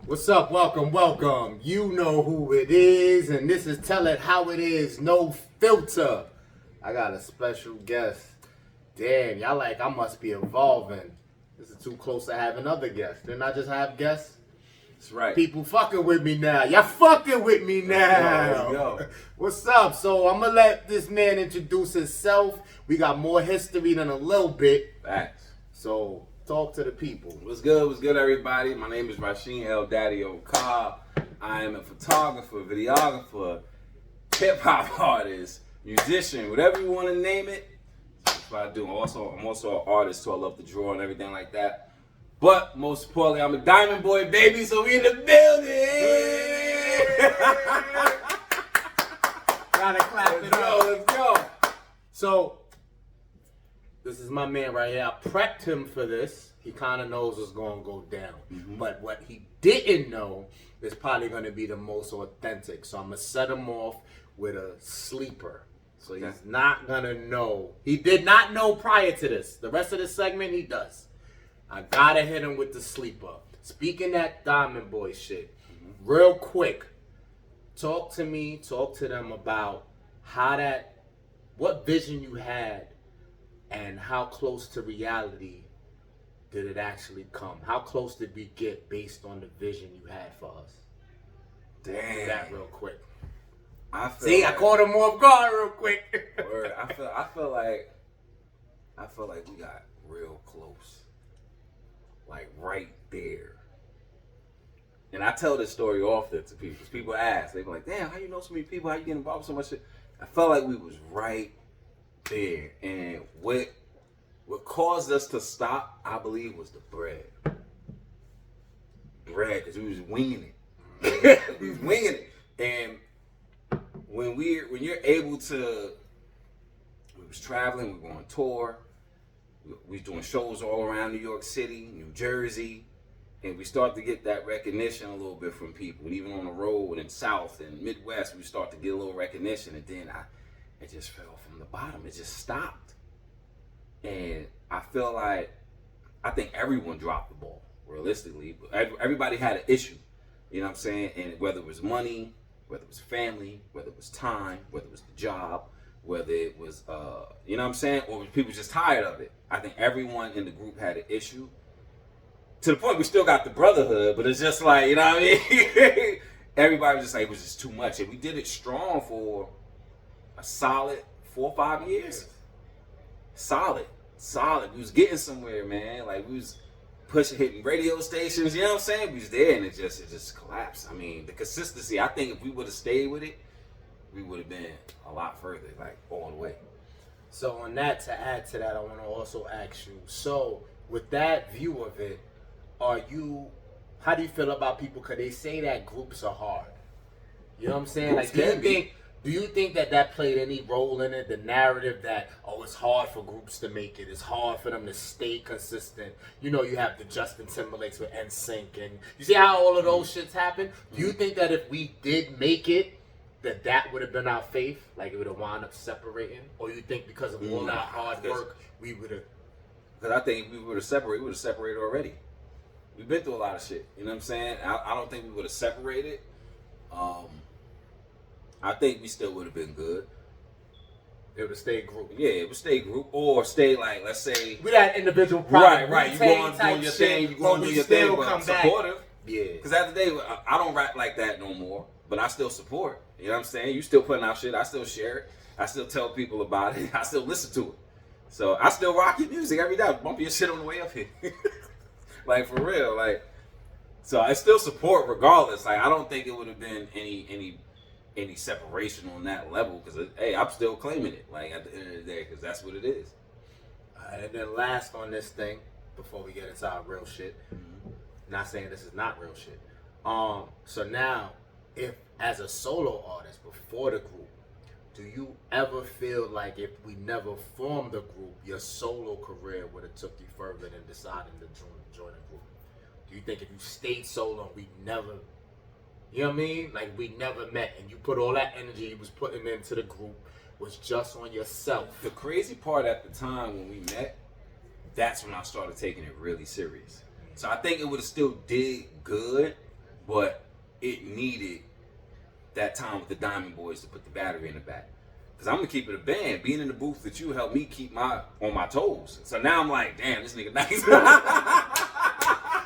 What's up? Welcome, welcome. You know who it is, and this is Tell It How It Is, no filter. I got a special guest. Damn, y'all like I must be evolving. This is too close to having other guests. Didn't I just have guests? That's right. People fucking with me now. Y'all fucking with me now. Let's go. What's up? So I'm gonna let this man introduce himself. We got more history than a little bit. Facts. So talk to the people. What's good? What's good, everybody? My name is ElDattioProductions. I am a photographer, videographer, hip-hop artist, musician, whatever you want to name it. That's what I do. I'm also an artist, so I love to draw and everything like that. But most importantly, I'm a diamond boy, baby, so we in the building! Gotta clap it up. Let's go. So, this is my man right here. I prepped him for this. He kind of knows what's going to go down. Mm-hmm. But what he didn't know is probably going to be the most authentic. So, I'm going to set him off with a sleeper. So, he's not going to know. He did not know prior to this. The rest of the segment, he does. I got to hit him with the sleeper. Speaking that Diamond Boy shit, real quick, talk to them about what vision you had and how close to reality did it actually come? How close did we get based on the vision you had for us? Damn. That real quick. I caught him off guard real quick. Word. I feel like we got real close. Like right there. And I tell this story often to people. People ask, they be like, damn, how you know so many people? How you get involved with so much shit? I felt like we was right there. And what caused us to stop, I believe, was the bread. Because we was winging it. We was winging it. And when you're able to, we was traveling, we were on tour, we was doing shows all around New York City, New Jersey, and we start to get that recognition a little bit from people. And even on the road in South and Midwest, we start to get a little recognition. And then it just fell from the bottom. It just stopped. And I feel like, I think everyone dropped the ball, realistically. Everybody had an issue, you know what I'm saying? And whether it was money, whether it was family, whether it was time, whether it was the job, whether it was, you know what I'm saying? Or people just tired of it. I think everyone in the group had an issue. To the point we still got the brotherhood, but it's just like, you know what I mean? Everybody was just like, it was just too much. And we did it strong for a solid 4 or 5 years. Solid. We was getting somewhere, man. Like, we was hitting radio stations, you know what I'm saying? We was there, and it just collapsed. I mean, the consistency, I think if we would have stayed with it, we would have been a lot further, like, all the way. So on that, to add to that, I want to also ask you, so with that view of it, how do you feel about people, because they say that groups are hard? You know what I'm saying? Groups Like, do you think that played any role in it? The narrative that, it's hard for groups to make it. It's hard for them to stay consistent. You know, you have the Justin Timberlakes with NSYNC, and you see how all of those shits happen? Do you think that if we did make it, that would have been our faith? Like, it would have wound up separating? Or you think because of all that hard work, we would have... Because I think if we would have separated already. We've been through a lot of shit, you know what I'm saying? I don't think we would have separated. I think we still would have been good. It would have stayed group. Yeah, it would stay group, or stay, like, let's say... We got individual private. Right. You go on doing your thing, but supportive. Yeah. Because at the day, I don't rap like that no more, but I still support. You know what I'm saying? You still putting out shit. I still share it. I still tell people about it. I still listen to it. So I still rock your music every day. Bump your shit on the way up here. Like, for real. Like, so I still support regardless. Like, I don't think it would have been any separation on that level, because, hey, I'm still claiming it, like, at the end of the day, because that's what it is. And then last on this thing, before we get into our real shit, not saying this is not real shit. So now, if as a solo artist before the group, do you ever feel like if we never formed the group, your solo career would have took you further than deciding to join a group? Do you think if you stayed solo and we never, you know what I mean? Like, we never met and you put all that energy you was putting into the group was just on yourself? The crazy part at the time when we met, that's when I started taking it really serious. So I think it would have still did good, but it needed that time with the Diamond Boys to put the battery in the back. Cause I'm gonna keep it a band. Being in the booth with you helped me keep on my toes. So now I'm like, damn, this nigga nice. You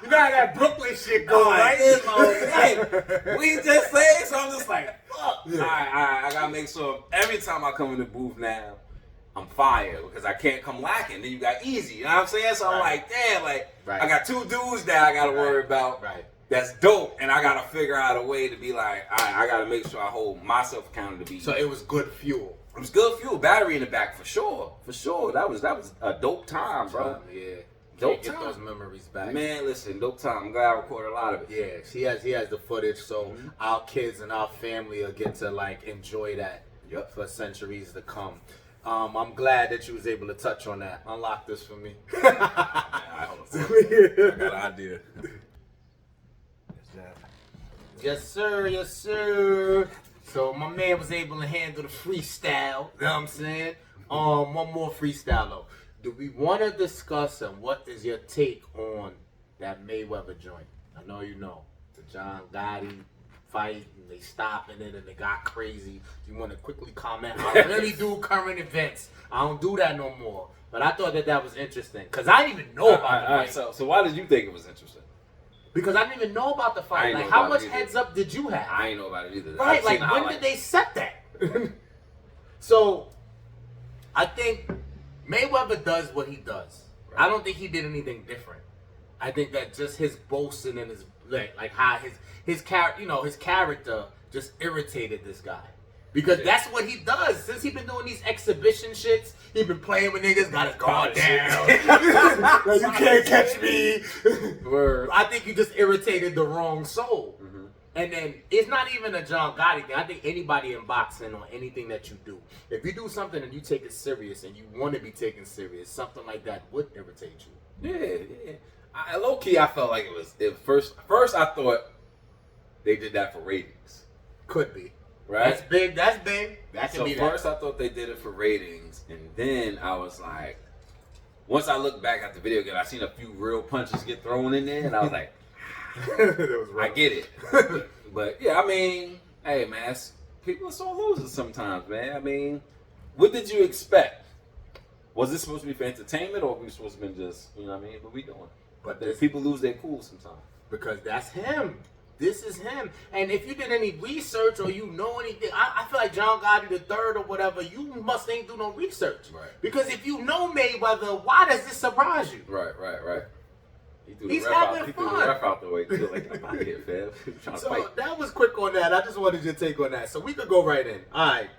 got that Brooklyn shit going, right? Like, we just said, so I'm just like, fuck. Yeah. All right, I gotta make sure every time I come in the booth now, I'm fired because I can't come lacking. Then you got Easy, you know what I'm saying? So I'm like, damn, like I got 2 dudes that I gotta worry about. Right. That's dope, and I gotta figure out a way to be like, all right, I gotta make sure I hold myself accountable to be. So it was good fuel. It was good fuel, battery in the back for sure. That was a dope time, bro. Yeah. Dope Get time. those memories back. Man, listen, dope time. I'm glad I recorded a lot of it. Yeah, he has the footage, so our kids and our family will get to like enjoy that for centuries to come. I'm glad that you was able to touch on that. Unlock this for me. I got an idea. Yes, sir. Yes, sir. So my man was able to handle the freestyle. You know what I'm saying? One more freestyle though. Do we want to discuss and what is your take on that Mayweather joint? I know you know the John Gotti fight and they stopping it and they got crazy. You want to quickly comment? I really do current events. I don't do that no more. But I thought that was interesting because I didn't even know about the fight. So why did you think it was interesting? Because I didn't even know about the fight. Like, how much heads up did you have? I ain't know about it either. Right, like, when did they set that? So, I think Mayweather does what he does. Right. I don't think he did anything different. I think that just his boasting and his, like how his character just irritated this guy. Because that's what he does. Since he's been doing these exhibition shits, he been playing with niggas, got his guard down. Like, you can't catch me. Word. I think you just irritated the wrong soul. Mm-hmm. And then it's not even a John Gotti thing. I think anybody in boxing or anything that you do, if you do something and you take it serious and you want to be taken serious, something like that would irritate you. Yeah. Low key, I felt like first I thought they did that for ratings. Could be. Right? That's big. That could be that. First I thought they did it for ratings, and then I was like, once I looked back at the video again, I seen a few real punches get thrown in there, and I was like, I get it. But yeah, I mean, hey man, people are so losers sometimes, man. I mean, what did you expect? Was this supposed to be for entertainment, or were we supposed to be just, you know what I mean? What we doing? But people lose their cool sometimes. Because that's him. This is him. And if you did any research or you know anything, I feel like John Gotti the third or whatever, you must ain't do no research. Right. Because if you know Mayweather, why does this surprise you? Right. He's having fun. He threw the ref out the way too. Like, I'm out here, fam. Trying to fight. That was quick on that. I just wanted your take on that. So we could go right in. All right.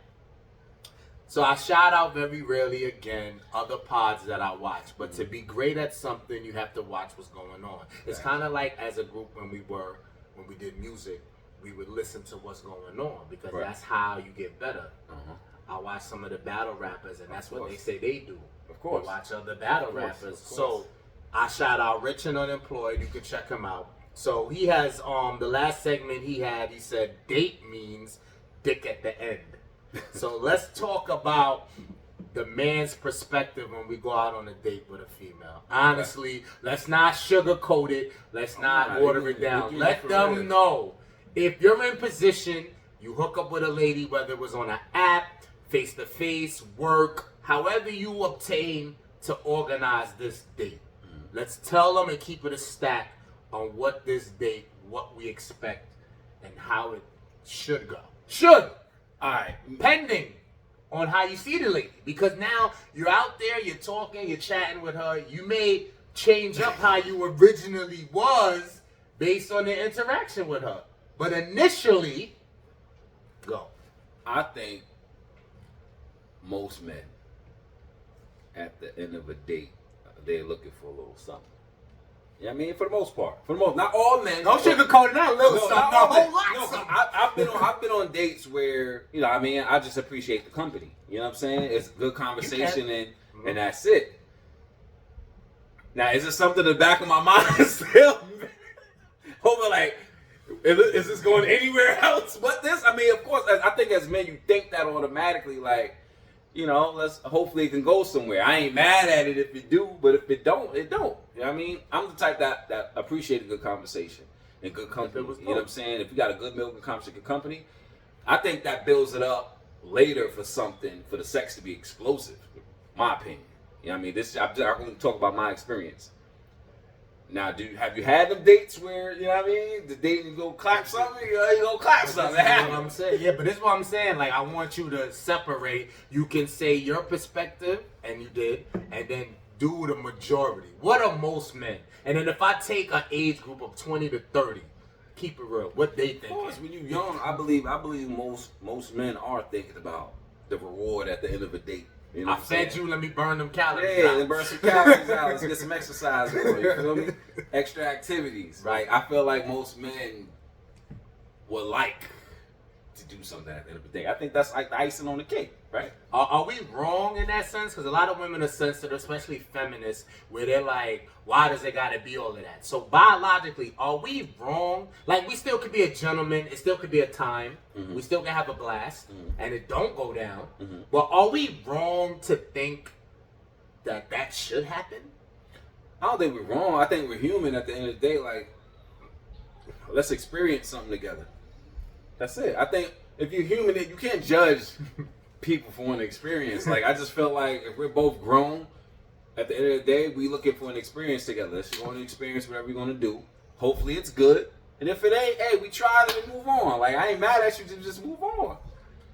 So I shout out very rarely again other pods that I watch. But to be great at something, you have to watch what's going on. It's kind of like as a group when we did music, we would listen to what's going on because that's how you get better. I watch some of the battle rappers, and that's what they say they do. Of course. They watch other battle rappers. So I shout out Rich and Unemployed. You can check him out. So he has the last segment he said date means dick at the end. So let's talk about the man's perspective when we go out on a date with a female. Honestly, let's not sugarcoat it. Let's not water it down. Let them know. If you're in position, you hook up with a lady, whether it was on an app, face-to-face, work, however you obtain to organize this date. Let's tell them and keep it a stack on what this date, what we expect, and how it should go. Should! Alright, pending on how you see the lady. Because now you're out there, you're talking, you're chatting with her. You may change up how you originally was based on the interaction with her. But initially, go. I think most men, at the end of a date, they're looking for a little something. You know what I mean? For the most part. Not all men. Don't sugarcoat it out. A little something. A whole lot something. I've been on dates where, you know, I mean, I just appreciate the company. You know what I'm saying? It's good conversation and that's it. Now, is it something in the back of my mind still? Over like, is this going anywhere else but this? I mean, of course, I think as men, you think that automatically, like, you know, hopefully it can go somewhere. I ain't mad at it if it do, but if it don't, it don't. You know what I mean? I'm the type that appreciate a good conversation. and good company. was You know what I'm saying? If you got a good meal, good conversation, good company, I think that builds it up later for something, for the sex to be explosive. My opinion. You know what I mean? This I can talk about my experience. Now, have you had them dates where, you know what I mean? The date you go clap something, you go clap something. That's what I'm saying. Yeah, but this is what I'm saying. Like, I want you to separate. You can say your perspective, and you did, and then do the majority. What are most men? And then if I take an age group of 20 to 30, keep it real. What they think? Of course, when you're young, I believe most men are thinking about the reward at the end of a date. You know I fed you, let me burn them calories out. out. Let burn some calories out. Let's get some exercise going. You feel me? Extra activities. Right. I feel like most men would like to do something at the end of the day. I think that's like the icing on the cake, right? Are we wrong in that sense? Because a lot of women are sensitive, especially feminists, where they're like, why does it got to be all of that? So biologically, are we wrong? Like, we still could be a gentleman. It still could be a time. Mm-hmm. We still can have a blast, and it don't go down. Mm-hmm. But are we wrong to think that that should happen? I don't think we're wrong. I think we're human at the end of the day. Like, let's experience something together. That's it. I think if you're human, you can't judge people for an experience. Like, I just felt like if we're both grown, at the end of the day, we looking for an experience together. Let's go and experience whatever we're gonna do. Hopefully it's good. And if it ain't, hey, we tried it and move on. Like, I ain't mad at you, just move on.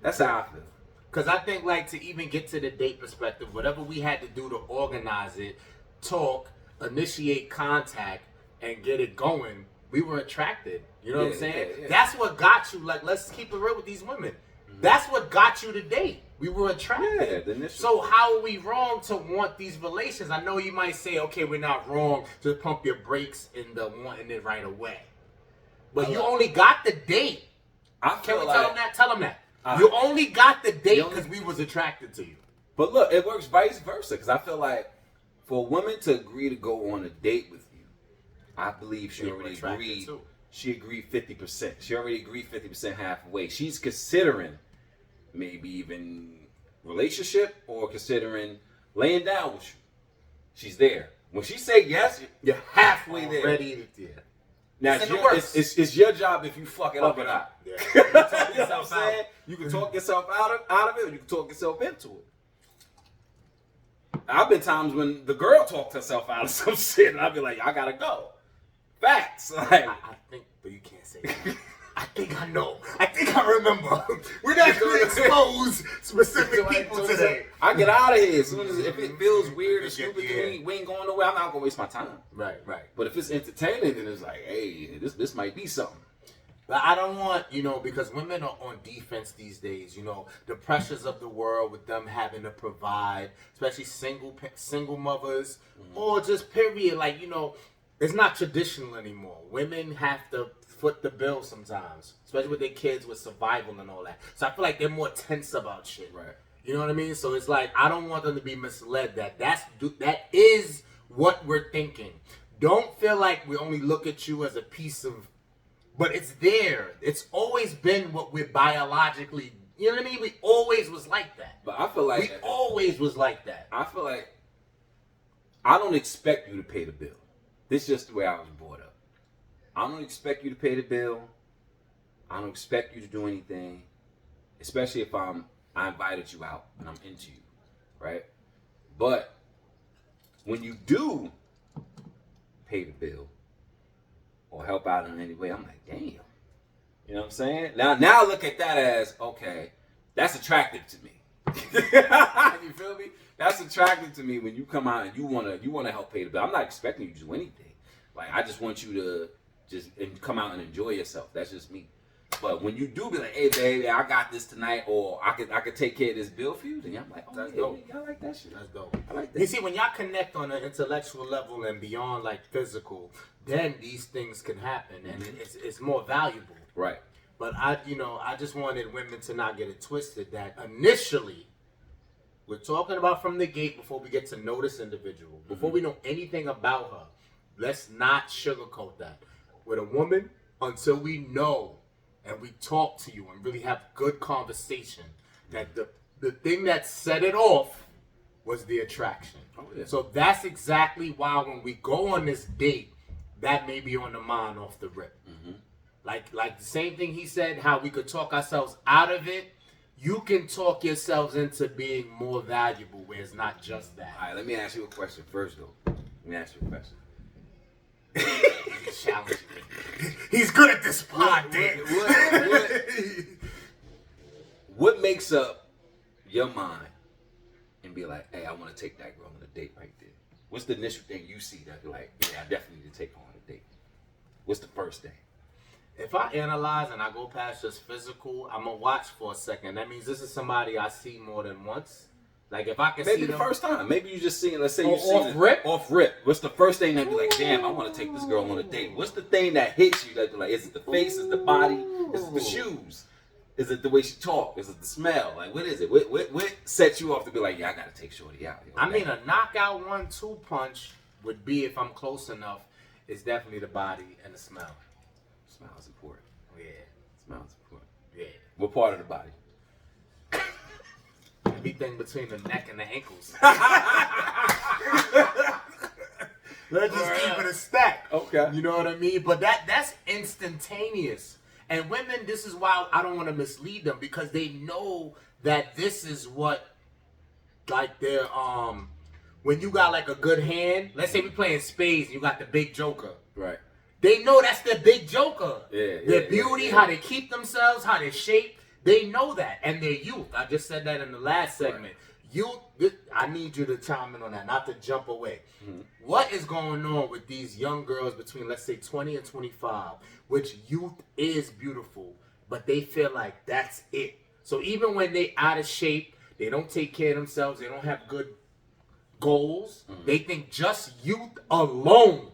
That's how I feel. Because I think, like, to even get to the date perspective, whatever we had to do to organize it, talk, initiate contact, and get it going, we were attracted. You know what I'm saying? Yeah. That's what got you. Like, let's keep it real with these women. Mm-hmm. That's what got you to date. We were attracted. Yeah, so how are we wrong to want these relations? I know you might say, okay, we're not wrong to pump your brakes in the wanting it right away. But you only got the date. Can we tell them that? Tell them that. You only got the date because we was attracted to you. But look, it works vice versa. Because I feel like for a woman to agree to go on a date with you, I believe she already agreed. Too. She agreed 50%. She already agreed 50% halfway. She's considering maybe even relationship or considering laying down with you. She's there. When she say yes, you're halfway there. Ready to, yeah. Now, it's your job if you fuck it up or not. Yeah. You know what I'm saying? You can talk yourself out of it, or you can talk yourself into it. I've been times when the girl talked herself out of some shit, and I'd be like, I gotta go. Facts. Like, I think, but you can't say that. I think I know. I think I remember. We're not going to expose specific people today. I get out of here as soon as if it feels weird or stupid to me, we ain't going nowhere. I'm not going to waste my time. Right. But if it's entertaining, then it's like, hey, this might be something. But I don't want, because women are on defense these days, the pressures of the world with them having to provide, especially single mothers, or just period, like, it's not traditional anymore. Women have to foot the bill sometimes, especially with their kids with survival and all that. So I feel like they're more tense about shit. Right. You know what I mean? So it's like, I don't want them to be misled that is what we're thinking. Don't feel like we only look at you as a piece of, but it's there. It's always been what we're biologically, you know what I mean? We always was like that. But I feel like we always was like that. I feel like I don't expect you to pay the bill. This is just the way I was brought up. I don't expect you to pay the bill. I don't expect you to do anything, especially if I invited you out and I'm into you, right? But when you do pay the bill or help out in any way, I'm like, damn. You know what I'm saying? Now look at that as, okay, that's attractive to me. You feel me? That's attractive to me when you come out and you wanna help pay the bill. I'm not expecting you to do anything. Like, I just want you to just come out and enjoy yourself. That's just me. But when you do be like, hey baby, I got this tonight, or I could take care of this bill for you, then I'm like, oh, that's dope. I like that shit. That's dope. I like that. You see, when y'all connect on an intellectual level and beyond like physical, then these things can happen, and it's more valuable. Right. But I just wanted women to not get it twisted that initially, we're talking about from the gate before we get to know this individual, before we know anything about her. Let's not sugarcoat that. With a woman, until we know and we talk to you and really have good conversation, that the thing that set it off was the attraction. Oh, yeah. So that's exactly why when we go on this date, that may be on the mind off the rip. Like the same thing he said, how we could talk ourselves out of it. You can talk yourselves into being more valuable where it's not just that. All right, let me ask you a question first, though. Let me ask you a question. Challenge me. He's good at this pod, Dan. What makes up your mind and be like, hey, I want to take that girl on a date right there? What's the initial thing you see that you're like, yeah, I definitely need to take her on a date? What's the first thing? If I analyze and I go past just physical, I'm going to watch for a second. That means this is somebody I see more than once. Like, if I can maybe see the them, first time. Maybe you just seen, let's say you see off rip? Off rip. What's the first thing that be like, damn, I want to take this girl on a date? What's the thing that hits you that be like, is it the face, is it the body, is it the shoes? Is it the way she talk? Is it the smell? Like, what is it? What sets you off to be like, yeah, I got to take shorty out? Yo, I mean, a knockout 1-2 punch would be, if I'm close enough, is definitely the body and the smell. Smell is important. Yeah. Smell is important. Yeah. What part of the body? Everything between the neck and the ankles. Let's just keep it a stack. Okay. You know what I mean? But that's instantaneous. And women, this is why I don't want to mislead them, because they know that this is what, like, they're when you got like a good hand. Let's say we playing spades and you got the big joker. Right. They know that's their big joker. Yeah. Their beauty, how they keep themselves, how they shape. They know that, and their youth. I just said that in the last segment. Right. Youth, I need you to chime in on that, not to jump away. What is going on with these young girls between, let's say, 20 and 25, which youth is beautiful, but they feel like that's it. So even when they out of shape, they don't take care of themselves, they don't have good goals, they think just youth alone,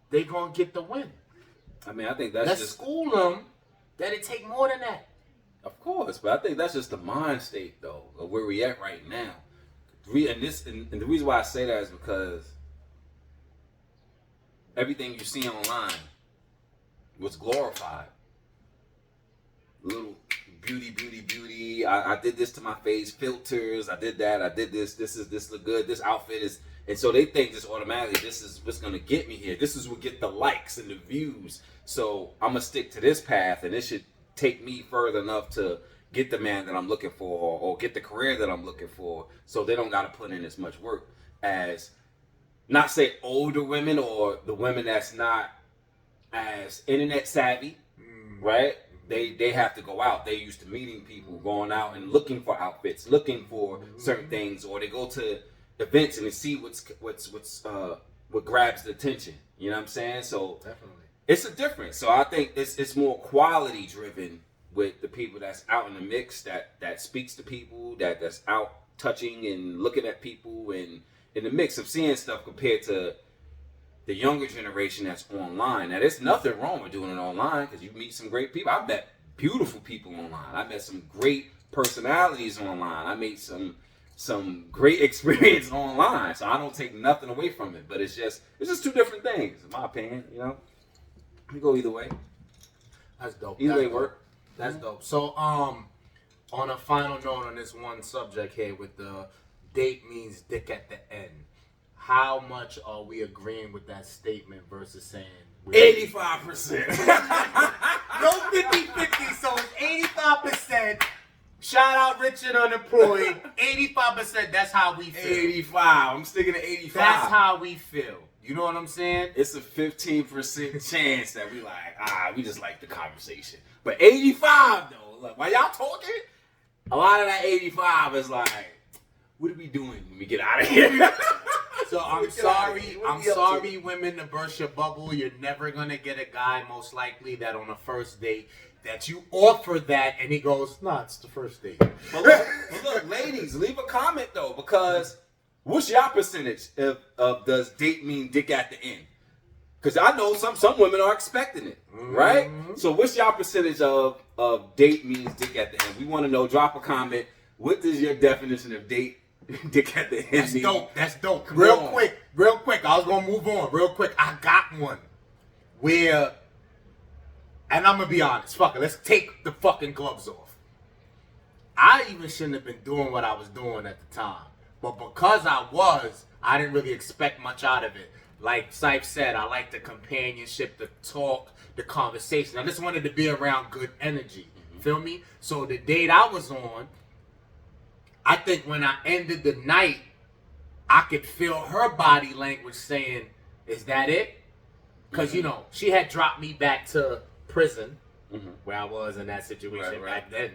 they gonna get the win. I mean, I think that's Let's just school them that it take more than that. Of course, but I think that's just the mind state, though, of where we at right now. And the reason why I say that is because everything you see online was glorified. Little beauty. I did this to my face, filters. I did that. I did this. This look good. This outfit is, and so they think just automatically this is what's gonna get me here. This is what get the likes and the views. So I'm gonna stick to this path, and it should take me further enough to get the man that I'm looking for, or get the career that I'm looking for, so they don't got to put in as much work as, not say older women or the women that's not as internet savvy, right? They have to go out. They used to meeting people, going out and looking for outfits, looking for certain things, or they go to events and they see what grabs the attention. You know what I'm saying? So Definitely. It's a difference. So I think it's more quality driven with the people that's out in the mix, that speaks to people, that's out touching and looking at people, and in the mix of seeing stuff compared to the younger generation that's online. Now, there's nothing wrong with doing it online, because you meet some great people. I met beautiful people online. I met some great personalities online. I made some great experience online. So I don't take nothing away from it. But it's just two different things, in my opinion. You know, you go either way. That's dope. Either way dope. work. That's dope. So on a final note on this one subject here with the date means dick at the end, how much are we agreeing with that statement versus saying 85%. no 50-50, so it's 85%. Shout out Richard Unemployed. 85%, that's how we feel. 85. I'm sticking to 85. That's how we feel. You know what I'm saying? It's a 15% chance that we just like the conversation. But 85 though, like, while y'all talking, a lot of that 85 is like, what are we doing when we get out of here? So I'm sorry, women, to burst your bubble. You're never gonna get a guy, most likely, that on a first date that you offer that and he goes, nah, it's the first date. But look, ladies, leave a comment though, because what's your percentage of does date mean dick at the end? Because I know some women are expecting it, right? So what's your percentage of date means dick at the end? We want to know. Drop a comment. What is your definition of date dick at the end? That's dope. That's dope. Real quick. I was going to move on. Real quick. I got one where, and I'm going to be honest. Fuck it. Let's take the fucking gloves off. I even shouldn't have been doing what I was doing at the time. But because I didn't really expect much out of it. like Syfe said, I like the companionship, the talk, the conversation. I just wanted to be around good energy. Feel me? So the date I was on, I think when I ended the night, I could feel her body language saying, "Is that it?" Because, you know, she had dropped me back to prison, where I was in that situation back then.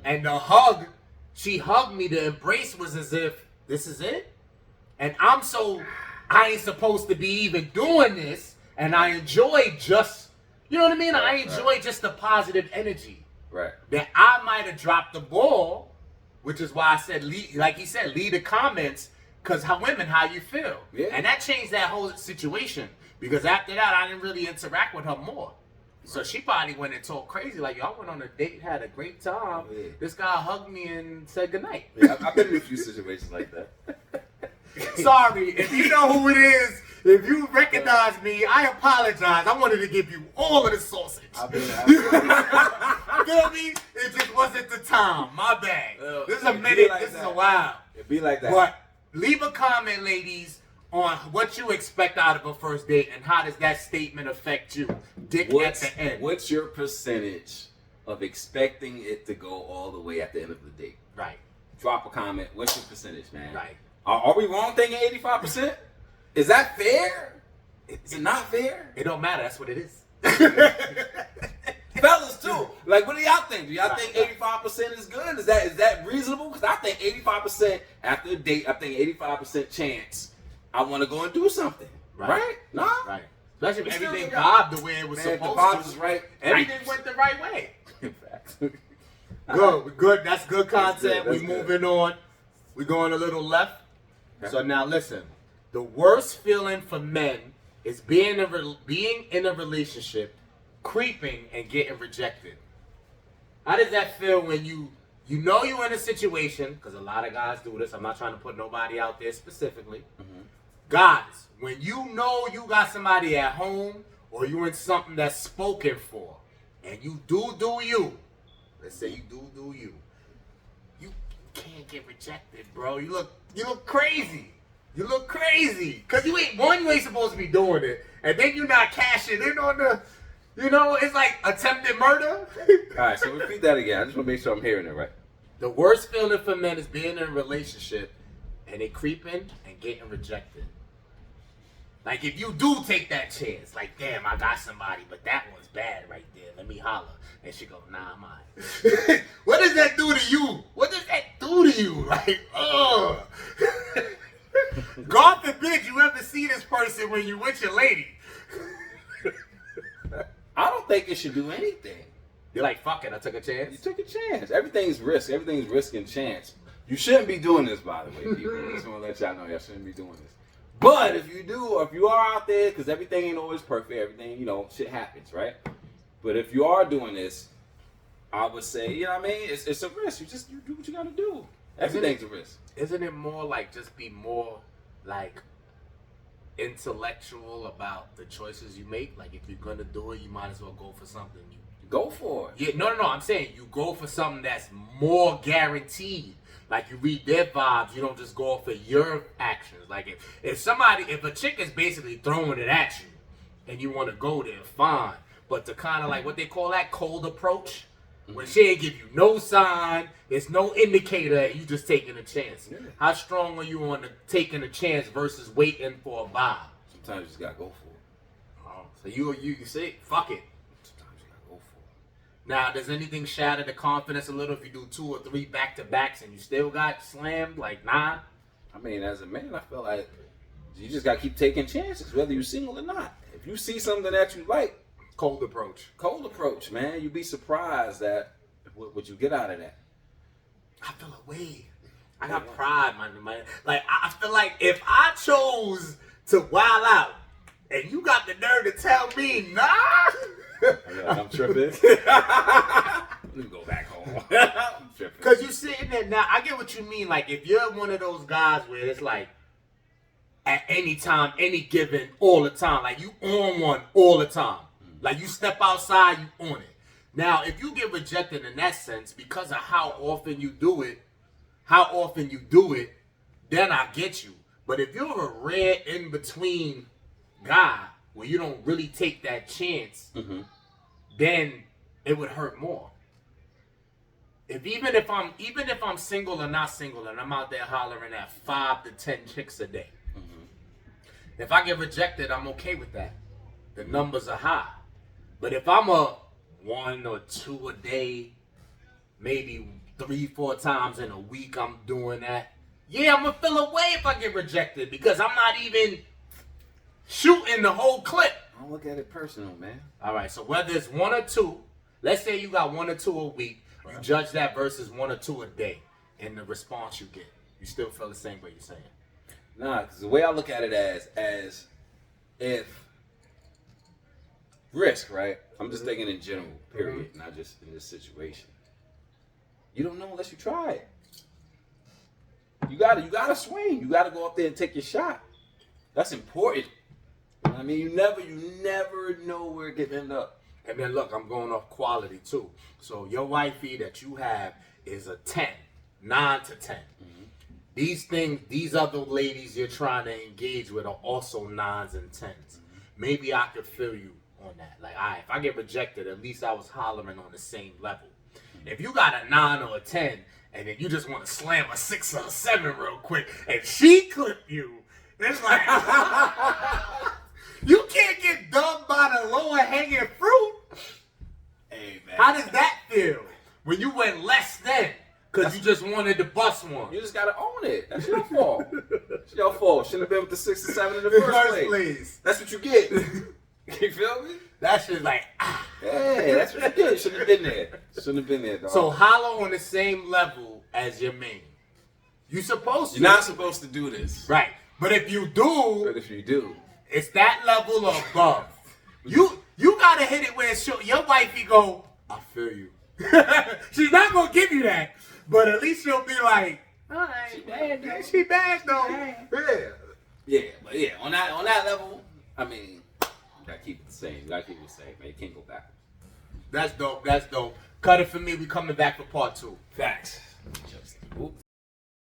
And the hug, she hugged me, the embrace was as if, this is it? And I ain't supposed to be even doing this, and I enjoy just, you know what I mean? I enjoy just the positive energy. Right. That I might have dropped the ball, which is why I said, like he said, leave the comments, because women, how you feel. Yeah. And that changed that whole situation. Because after that, I didn't really interact with her more. So she probably went and talked crazy. Like, y'all went on a date, had a great time. Yeah. This guy hugged me and said goodnight. Yeah, I've been in a few situations like that. Sorry, if you know who it is, if you recognize me, I apologize. I wanted to give you all of the sausage. Feel me? It just wasn't the time. My bad. This is a minute. Like this is a while. It be like that. But leave a comment, ladies, on what you expect out of a first date and how does that statement affect you. Dick at the end. What's your percentage of expecting it to go all the way at the end of the date? Right. Drop a comment. What's your percentage, man? Right. Are we wrong thinking 85%? Is that fair? Is it not fair? It don't matter. That's what it is. Fellas too. Like, what do y'all think? Do y'all think 85% is good? Is that reasonable? Because I think 85% after a date, I think 85% chance I want to go and do something. Right? No? Right. Especially if everything vibed the way it was supposed to. The vibes is right. Everything went the right way. In fact. Good. That's good content. We're moving on. We're going a little left. Okay. So now listen. The worst feeling for men is being in a relationship, creeping, and getting rejected. How does that feel when you know you're in a situation, because a lot of guys do this. I'm not trying to put nobody out there specifically. Guys, when you know you got somebody at home or you're in something that's spoken for, and you do you, let's say you do you can't get rejected, bro. You look crazy. You look crazy. Because you ain't supposed to be doing it, and then you're not cashing in on the, it's like attempted murder. Alright, so repeat that again. I just want to make sure I'm hearing it right. The worst feeling for men is being in a relationship and they creeping and getting rejected. Like, if you do take that chance, like, damn, I got somebody, but that one's bad right there. Let me holler. And she go, nah, I'm alright. What does that do to you? What does that do to you? Like, ugh. God forbid you ever see this person when you with your lady. I don't think it should do anything. You're like, fuck it, I took a chance. You took a chance. Everything's risk. Everything's risk and chance. You shouldn't be doing this, by the way, people. I just want to let y'all know y'all shouldn't be doing this. But if you do, or if you are out there, because everything ain't always perfect, everything, shit happens, right? But if you are doing this, I would say, you know what I mean? It's a risk. You do what you got to do. Everything's a risk. Isn't it more like just be more like intellectual about the choices you make? Like, if you're going to do it, you might as well go for something. You go for it. Yeah, no. I'm saying you go for something that's more guaranteed. Like, you read their vibes, you don't just go off of your actions. Like, if a chick is basically throwing it at you and you want to go there, fine. But to kind of like what they call that cold approach, when she ain't give you no sign, there's no indicator, you just taking a chance. Yeah. How strong are you on the taking a chance versus waiting for a vibe? Sometimes you just gotta go for it. Oh, so you say, fuck it. Sometimes you gotta go for it. Now, does anything shatter the confidence a little if you do 2 or 3 back-to-backs and you still got slammed? Like, nah? I mean, as a man, I feel like you just gotta keep taking chances, whether you're single or not. If you see something that you like, cold approach, man. You'd be surprised at what you get out of that. I feel a way. I got pride, man. Like, I feel like if I chose to wild out and you got the nerve to tell me, nah. I'm tripping. Let me go back home. I'm tripping. Because you sitting there now, I get what you mean. Like, if you're one of those guys where it's like, at any time, any given, all the time. Like, you on one all the time. Like, you step outside, you on it. Now, if you get rejected in that sense, because of how often you do it, then I get you. But if you're a rare in-between guy where you don't really take that chance, then it would hurt more. Even if I'm single or not single and I'm out there hollering at 5 to 10 chicks a day, if I get rejected, I'm okay with that. The numbers are high. But if I'm a 1 or 2 a day, maybe 3-4 times in a week I'm doing that, yeah, I'm gonna feel away if I get rejected because I'm not even shooting the whole clip. I don't look at it personal, man. All right, so whether it's 1 or 2, let's say you got 1 or 2 a week, you judge that versus 1 or 2 a day, and the response you get, you still feel the same way you're saying. Nah, because the way I look at it as if risk, right? I'm just thinking in general, period, not just in this situation. You don't know unless you try it. You gotta swing. You gotta go up there and take your shot. That's important. I mean, you never know where it can end up. And then look, I'm going off quality too. So your wifey that you have is a 10, 9 to 10. These other ladies you're trying to engage with are also 9s and 10s. Maybe I could feel you on that. Like, all right, if I get rejected, at least I was hollering on the same level. If you got a 9 or a 10, and then you just want to slam a 6 or a 7 real quick, and she clip you, it's like, you can't get dubbed by the lower hanging fruit. Hey, man. How does that feel when you went less than? Because you just wanted to bust one. You just gotta own it. That's your fault. It's your fault. Shouldn't have been with the 6 or 7 in the first place. That's what you get. You feel me? That shit's like, Hey, that's what you get. Shouldn't have been there. Shouldn't have been there, dog. So holler on the same level as your main. You supposed to. You're not supposed to do this. Right. But if you do, it's that level or above. You gotta hit it where your wifey go, I feel you. She's not gonna give you that. But at least she'll be like, alright, she bad though. Yeah, but yeah, on that level, I mean, you gotta keep it the same. You gotta keep it the same, man. You can't go backwards. That's dope. Cut it for me. We coming back for part 2. Facts. Oops.